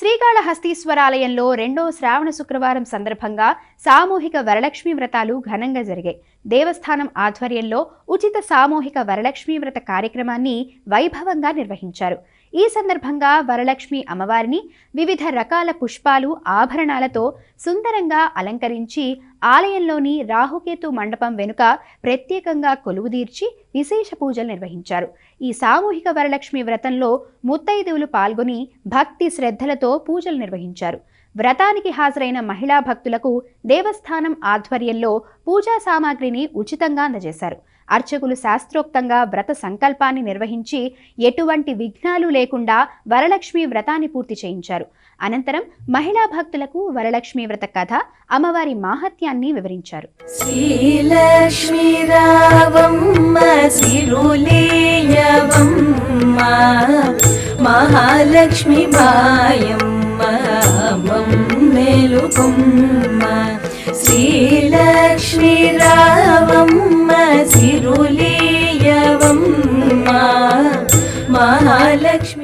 శ్రీకాళహస్తీశ్వరాలయంలో రెండో శ్రావణ శుక్రవారం సందర్భంగా సామూహిక వరలక్ష్మీ వ్రతాలు ఘనంగా జరిగాయి. దేవస్థానం ఆధ్వర్యంలో ఉచిత సామూహిక వరలక్ష్మీ వ్రత కార్యక్రమాన్ని వైభవంగా నిర్వహించారు. ఈ సందర్భంగా వరలక్ష్మి అమ్మవారిని వివిధ రకాల పుష్పాలు, ఆభరణాలతో సుందరంగా అలంకరించి ఆలయంలోని రాహుకేతు మండపం వెనుక ప్రత్యేకంగా కొలువుదీర్చి విశేష పూజలు నిర్వహించారు. ఈ సామూహిక వరలక్ష్మి వ్రతంలో ముత్తైదువులు పాల్గొని భక్తి శ్రద్ధలతో పూజలు నిర్వహించారు. వ్రతానికి హాజరైన మహిళా భక్తులకు దేవస్థానం ఆధ్వర్యంలో పూజా సామాగ్రిని ఉచితంగా అందజేశారు. అర్చకులు శాస్త్రోక్తంగా వ్రత సంకల్పాన్ని నిర్వహించి ఎటువంటి విఘ్నాలు లేకుండా వరలక్ష్మి వ్రతాన్ని పూర్తి చేయించారు. అనంతరం మహిళా భక్తులకు వరలక్ష్మి వ్రత కథ, అమ్మవారి మాహాత్యాన్ని వివరించారు. శ్రీలక్ష్మీ రావమ్మ సిరులేయవమ్మ మహాలక్ష్మి మాయమ్మ మమ్మెలుకొమ్మ. శ్రీలక్ష్మీ రావమ్మ సిరులేయవమ్మ మహాలక్ష్మి